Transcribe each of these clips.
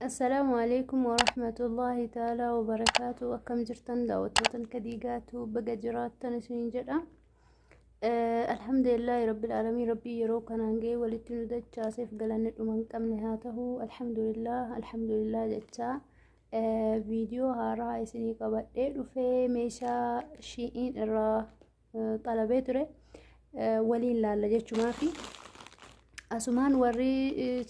السلام عليكم ورحمة الله تعالى وبركاته. وكم جرتن دعوتن كديجاتو بجرات تنسين جدا. الحمد لله رب العالمين. ربي يروك نانجي ولتندج جاسف قلنا من كم نهاته. الحمد لله جتا. فيديو هارا اسني قبل في ميشا شيئين الرا طلبيتره ولين لا لجت ما في asumaan warri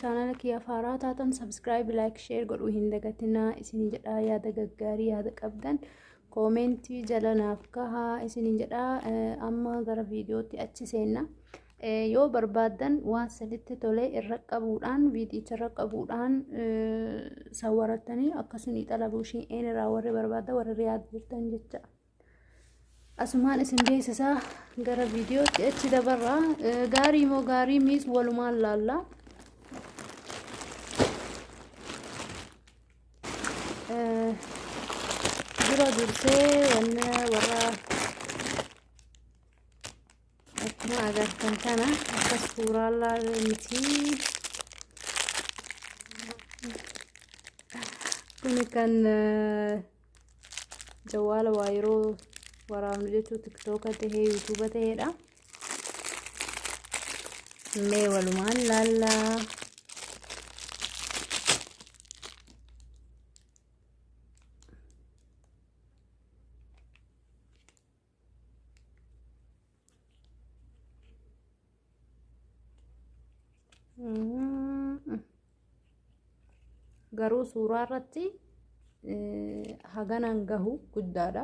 channel kiyya faaraa taatan subscribe like share godhuu hin dagatinaa isinin jedha. yaada gaggaarii yaada qabdan commenti jala naaf kahaa isinin jedha. amma gara viidiyootti achi seenna. yoo barbaadan waan saditti tolee irra qabuudhaan viidiyocha irra qabuudhaan sawwaratanii akkasuma xalabuu shi'een irraa warri barbaadan warri riyaad jirtan jecha. asumaan isin beeksisa gara viidiyootti achi dabarra. gaarii moo gaarii miis walumaan laalla. dura dursee wanna warra akkuma agartan kana akkas suuraa miti. kun kan jawaala waa yeroo waraabnu jechuun tiktoka tahee yuutuuba taheedha. mee walumaan laallaa. garuu suuraa irratti haganaan gahu guddaadha.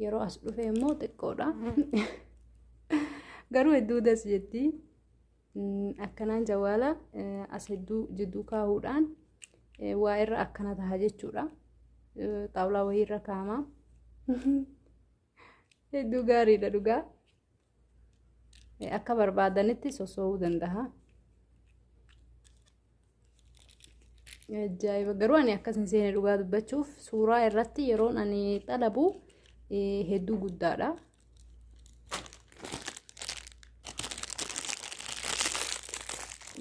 yeroo as dhufe immoo xiqqoodha. garuu hedduu das jetti. akkanaan jawaala as hedduu jidduu kaahuudhaan waa irra akkana taha jechuudha. xaawulaa wayii irra kaama. hedduu gaariidha dhugaa. akka barbaadanitti soso'uu danda'a. ajaa'iba. garuu ani akkasin seene dhugaa dubbachuuf suuraa irratti yeroon ani xalabu hedduu guddaadha.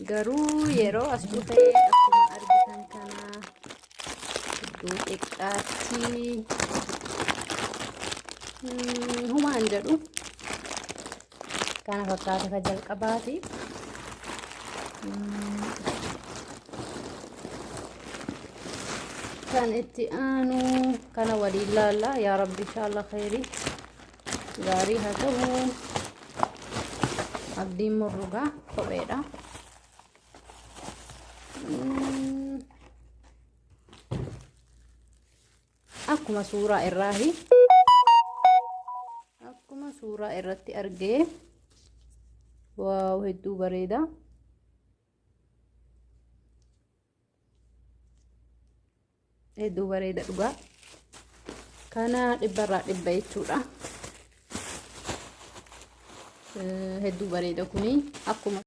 garuu yeroo as dhufe akkuma argitan kana iddoo xiqqaatti humaan jedhu kana fakkaata ka jalqabaati. kan itti aanu kana waliin laalla. yaa rabbi inshallah khairii gaarii haa ta'u. abdiin murrugaa kopheedha. akkuma suuraa irratti argee waaw hedduu bareeda. hedduu bareeda dhugaa. kana dhibbarraa dhibba jechuudha. hedduu bareeda kuni. akkuma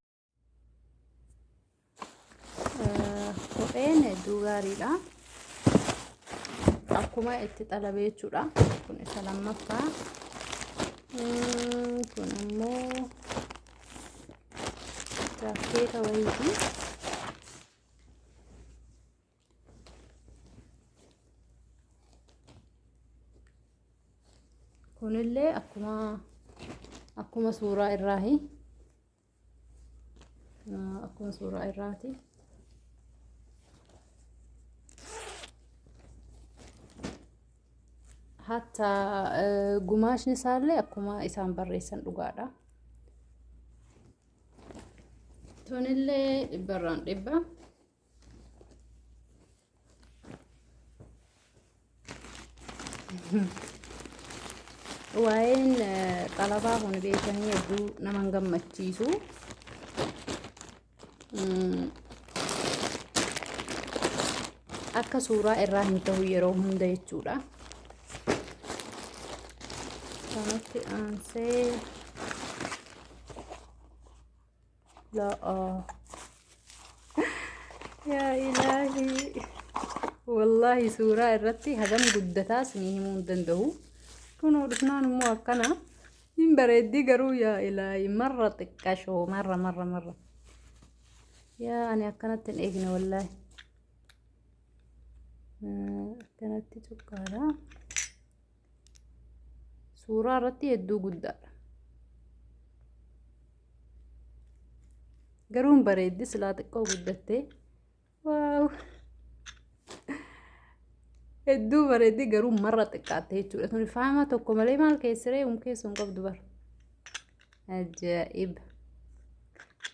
kopheen hedduu gaariidha. akkuma itti xalabe jechuudha. kun isa lammaffaa. kun ammoo jaakkeeta wayiiti. kunillee akkuma suuraa irraahi. akkuma suuraa irraati. hatta gumaashni isaallee akkuma isaan barreessan dhugaadha. tunillee dhibbarraan dhibba. waa'een xalabaa kun beekanii hedduu nama gammachiisu. akka suuraa irraa hin ta'u yeroo hunda jechuudha. kanatti aansee yaa ilaahi wallahi suuraa irratti hagam guddataas ni himuu hin danda'u. kun dhufnaan immoo akkana hin bareeddi. garuu yaa ilaahi marra xiqqashoo marra yaa ani akkanatti hin eegne wallahi. kanatti cuqqaala. Suuraa irratti hedduu guddaadha. Garuu bareeddi silaa xiqqoo guddattee. Waaw! Hedduu bareeddi garuu marra xiqqaatte jechuudha. Tuni faama tokko malee maal keessiree keessuun qabdu bara. Ajaa'ib!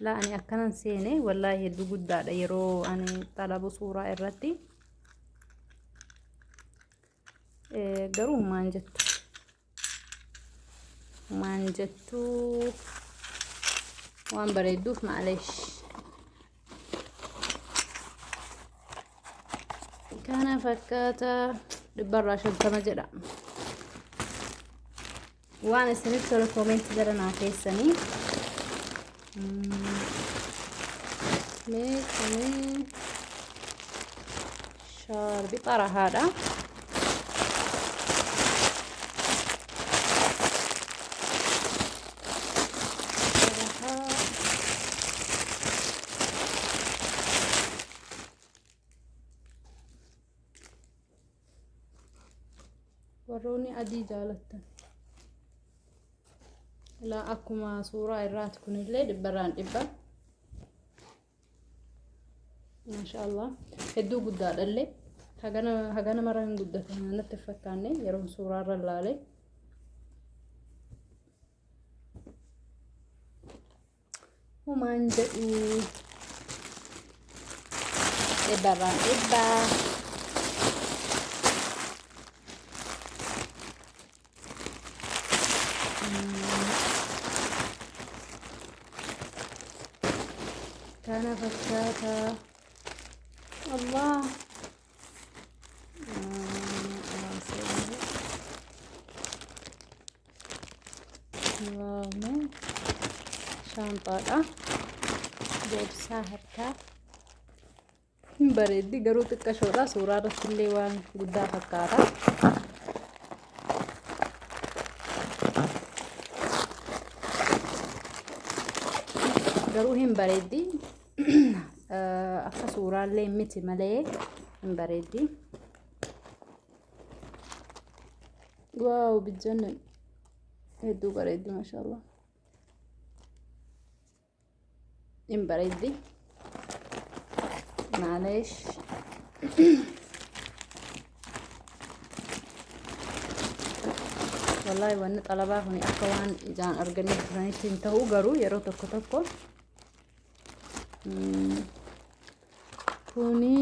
Laa ani akkanan seene wallaahi hedduu guddaadha yeroo ani xalabu suuraa irratti. Garuu maan jettu waan bareedduuf maaleesh. Kana fakkaata 150 jedha. Waan isiniif tola koomenti jala naa keessanii. Mee shaarbi xarahaadha. Warroonni adii jaalattan. Ilaa akkuma suuraa irraati kunillee 100. Maashaallah. Hedduu guddaadha illee. Hagana mara hin guddatan natti fakkaanne yeroo suuraa irra ilaale. Humaan jedhu 100. Kana fakkaata. Allah. Wow. Shaanxaadha. Boorsaa harkaa. Bareeddi garuu xiqqashoodha. Suuraa irratti illee waan guddaa fakkaata. Garuu hin bareeddi. Akka suuraallee miti malee hin bareeddi. Waaw bijjanne hedduu bareeddi maashaallah. Hin bareeddi. Maaleesh. Wallahi wanni xalabaa kuni akka waan ijaan arganii turanitti hin ta'u garuu yeroo tokko kuni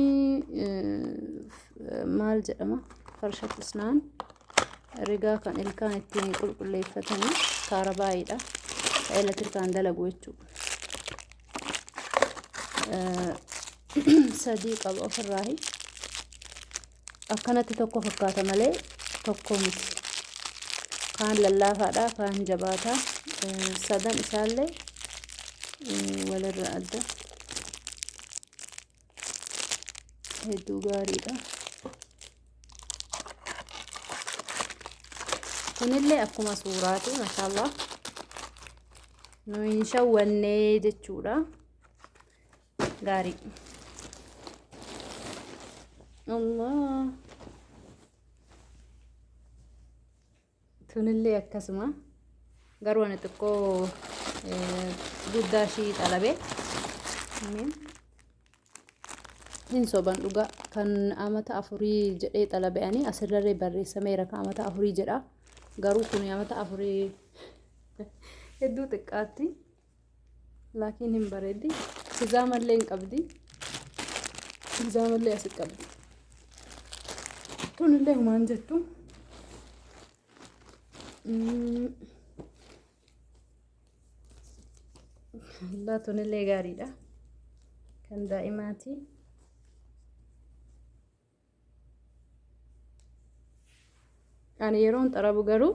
maal jedhama farshat isnaan rigaa kan ilkaan ittiin qulqulleeffatanii kaarabaayiidha. Elektirikaan dalagu jechuudha. Sadii qaba ofirraahi. Akkanatti tokko fakkaata malee tokko miti. Kaan lallaafaadha, kaan jabaata. Sadan isaallee walirra adda. Hedduu gaariidha. Kunillee akkuma suuraati maashaallah. Nuyi shawwannee jechuudha. Gaarii. Allah. Tunillee akkasuma garuu ani xiqqoo guddaa ishii xalabe. Hin soban dhugaa kan amata 4 jedhee xalabe'anii asirrarree barreessameera kan amata 4 jedha. Garuu kun amata 4 hedduu xiqqaatti. Laakiin hin bareeddi. Hizaamallee hin qabdi. Hizaamallee asi qabdi. Tunillee humaan jettu. Allah tunillee gaariidha. Kan daa'imaati. Ani yeroon xarabu garuu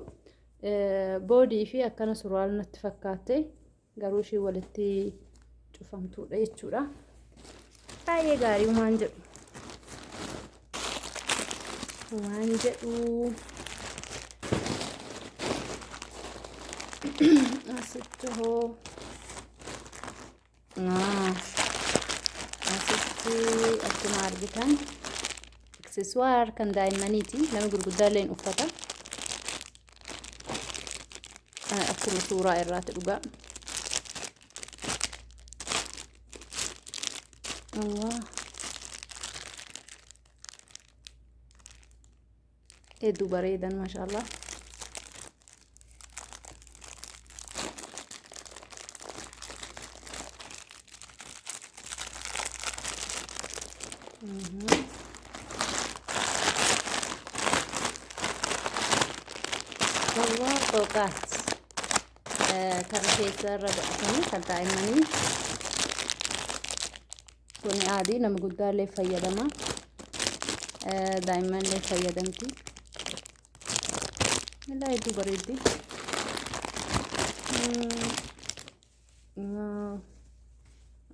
boodii fi akkana suraal natti fakkaatte garuu ishii walitti cufamtuudha jechuudha. Baay'ee gaarii humaan jedhu. Humaan jedhu. Asitti hoo. Asitti akkuma argitan aksessuaar kan daa'immaniiti. Nama gurguddaallee hin uffata. Akkuma suuraa irraati dhugaa. Allah. Hedduu bareedan maashaallah. والله طوقات كرفيسة ربعتني كالتا إيماني كوني عادي نما قدار لي فيدما دائما لي فيدمتي لا يدو بريدي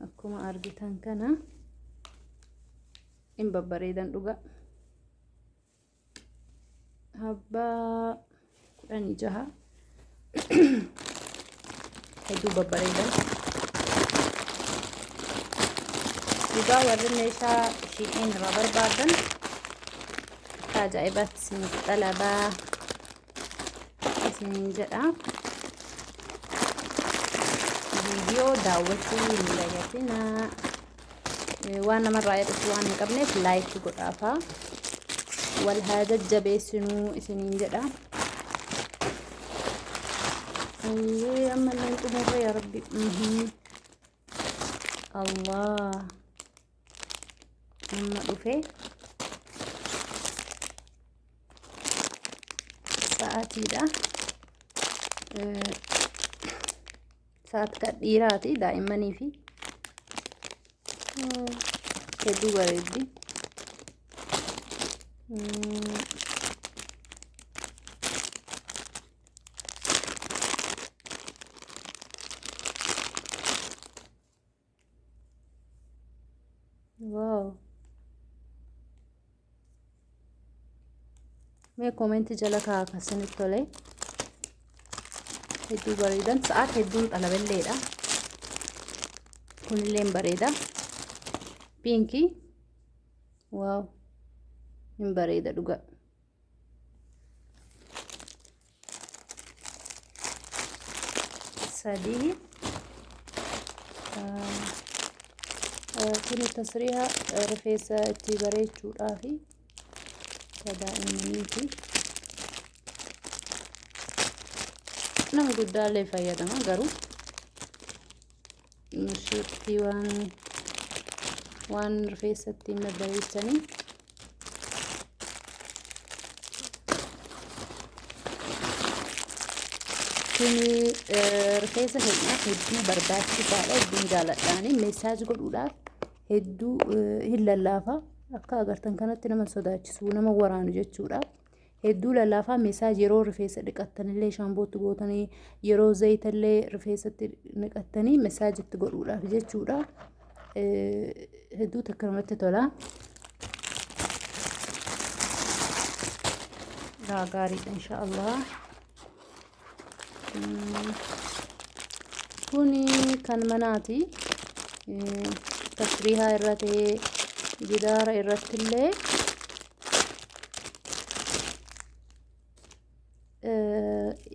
أكما أرجتان كنا إن ببريدان دوغا هبا كراني جها هيدو ببريدان دوغا ورميشا شيئين رابر باردن تاجعبات سنة طلبة سنين جدا فيديو داوتي ملاياتنا وانا مرة يرسوان قبنت لايك قرافا والهذا الجبيسنو سنين جدا ايوه اما اللي انتو مرة يا ربي الله اما اوفي ساعتي ده ساعت كديراتي دائما في hedduu bareeddi waaw mee koomenti jala kaa akkasinitti tole hedduu bareedan sa'aat hedduun xalabelleedha kunilleen bareeda pinki wow hin bareeda dhuga sadii kuni tasriha rifeensa itti bareechuudhaafi daa'immaniiti nama guddaallee fayyadama garuu shirtii waan rifeensa ittiin bareechanii kuni rifeensa keenya hedduu barbaachisaadha hedduun jaaladhaani meesaaji godhuudhaaf hedduu hin lallaafa akka agartan kanatti nama sodaachisu nama waraanu jechuudha hedduu lallaafaa meesaaji yeroo rifeensa dhiqattanillee shaambootti gootanii yeroo zayitallee rifeensatti dhiqattanii meesaajitti godhuudhaaf jechuudha hedduu takka namatti tola gaariidha inshaallah kuni kan manaati tasrihaa irra ta'ee gidaara irrattillee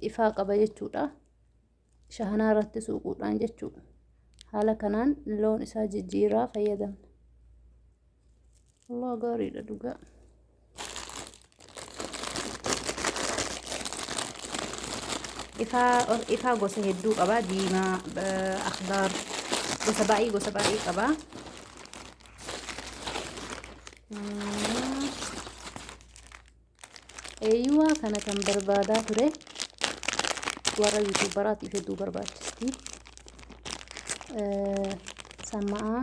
ifaa qaba jechuudha shahanaa irratti suuquudhaan jechuudha haala kanaan loon isaa jijjiiraa fayyadamna Allah gaariidha dhugaa ifaa gosa hedduu qaba diimaa akhdaar gosa baay'ee qaba eeyyuwaa kana kan barbaadaa ture warra yuutuubaraatiif hedduu barbaachisti sama'aa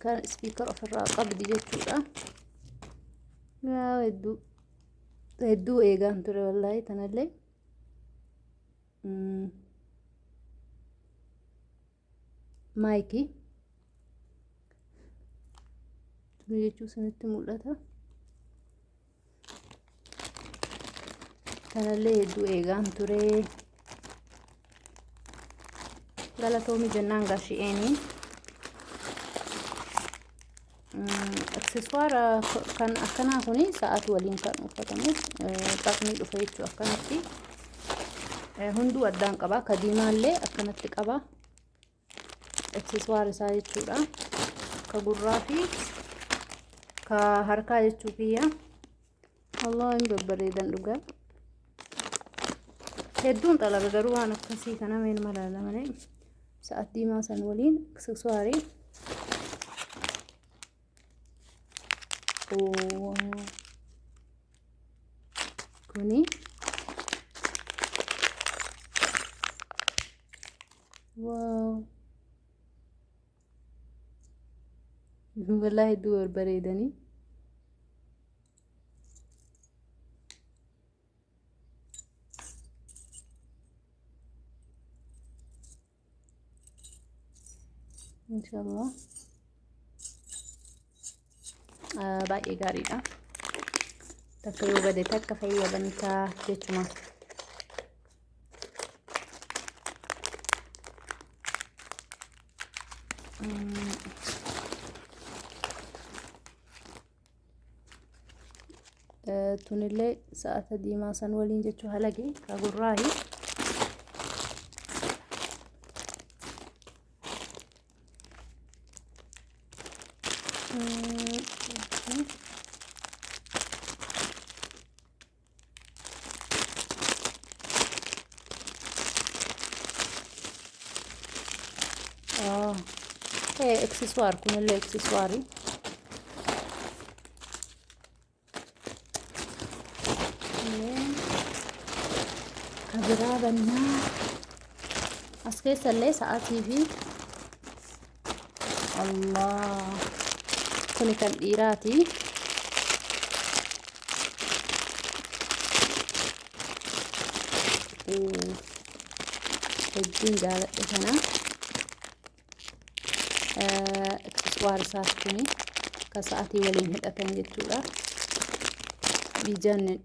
kan speaker ofirraa qabdi jechuudha hedduu eegaan ture wallahi tanallee maayikii tuni jechuu sinitti mul'ata tanallee hedduu eegaan ture galatoomi jennaan gaashi'eenii Aksesuwaara kan akkanaa kuni sa'aatii waliin kan uffatamu xaqni dhufe jechuudha akkanatti hunduu addaan qaba ka diimaallee akkanatti qaba aksesuwaara isaa jechuudha ka gurraa fi ka harkaa jechuu kiyya Allah hin babbareedan dhugaa hedduun xalaba garuu waan akkasii kana meen malaalamane sa'aatii diimaa san waliin aksesuwaarii kuni wow wallahi hedduu babbareedanii inshallah baay'ee gaariidha takka yoo bade takka fayyadamtaa jechuma tunillee sa'aatii diimaa san waliin jechuu halage ka gurraahi اكسسوار كل اكسسواري كبيرة بنا اسكي سلي ساعتي في الله كوني كان إيراتي الدين جالت هنا اكسسوار ساكوني كساعتي ولين هدأتن جتولا بيجنن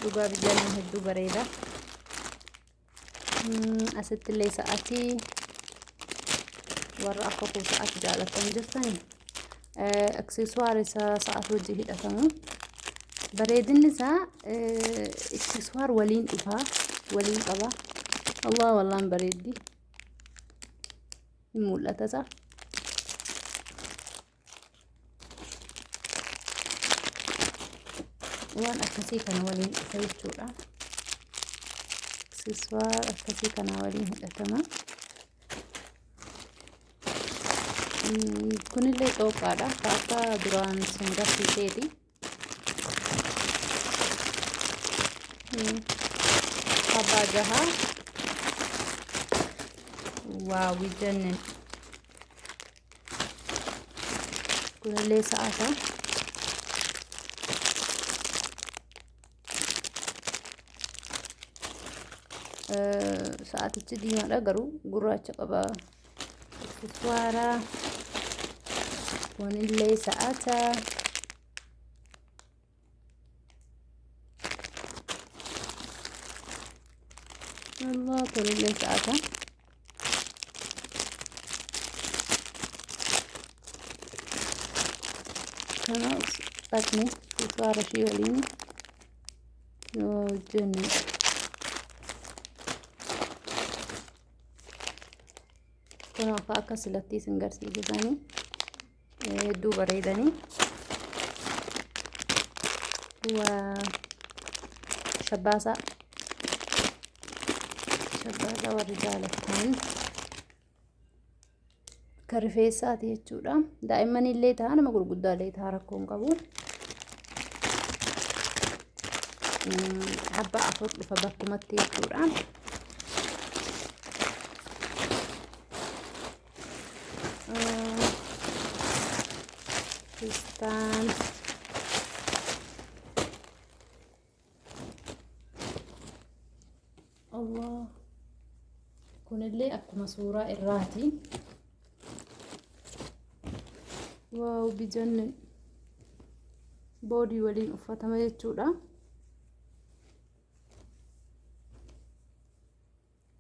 دوبا بيجنن هدو بريدة أست اللي ساعتي ورا أخوكو ساعت جالتن جتاني اكسسوار ساعت وجه هدأتن بريدن نسا اكسسوار ولين إفا ولين قبا الله والله بريدي مولا تزا وان أكسي كان ولين إفا اكسسوار أكسي كان ولين هدأتن كن اللي توقعنا فاقا دران سنغا سيتي حبا جها واو يجنن كن اللي ساعتها ساعتي تدي ما قرو قراچ قبا اكسسوارا كن اللي ساعتها الله كل اللي ساعتها خلاص فاتني صار شي وليني جنن كنا فاكا سلتي سنغرسي جزاني دو بريداني وشباسة والرجال الثاني كرفيسات يجورا دائما اللي تانا ما قد اللي تاركون قبول حابة أفوت فبكمت يجورا فستان الله كون اللي أكما صورة الراتي واو بجنن بودي ولين أفتما يجورا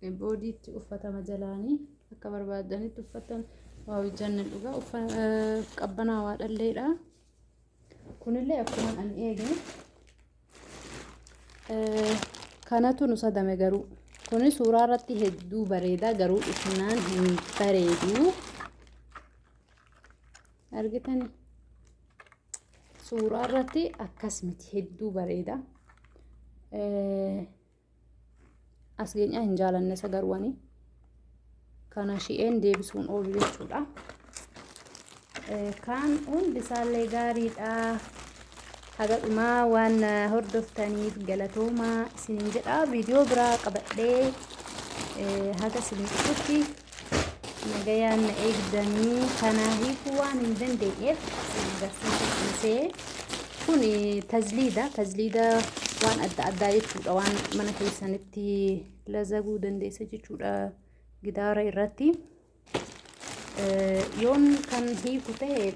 بودي أفتما جلاني أكبر بعدني تفتن وجن اللغة قبنا واد الليلة كون اللي يكون أن إيه كانت نصدم جرو كوني سورة رتي هدو بريدة جرو إثنان هم بريدو أرجتني سورة رتي أكسمت هدو بريدة أسجن أهنجال الناس جرواني كان شيئين ديبسون أول بيشولا كان هون بسالة جاري هذا ما وان هردفتني جلتوما سنين جدا فيديو برا قبل هذا سنين كتي نجيان إقدامي كان هي كوان من دقيق بس نسي كوني تزليدة وان أدى يشودا وان من كل سنتي لازقو دندي سجشودا جدار الرتي يوم كان هي كته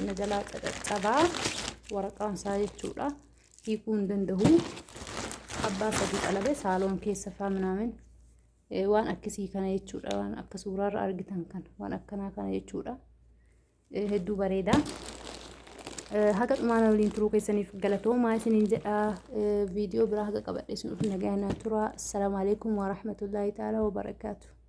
نجلات تبع ورقان سايتشودا يكون دندهو أبا صديق على بس سالون كيس فامنا من وان أكسي كان يتشودا وان أكسورار أرجتن كان وان أكنا كان يتشودا هدو بريدا هذا ما أنا ولين تروح يسني في جلتو ما يسني جاء فيديو براه قبل اسمه في نجانا ترى السلام عليكم ورحمة الله تعالى وبركاته.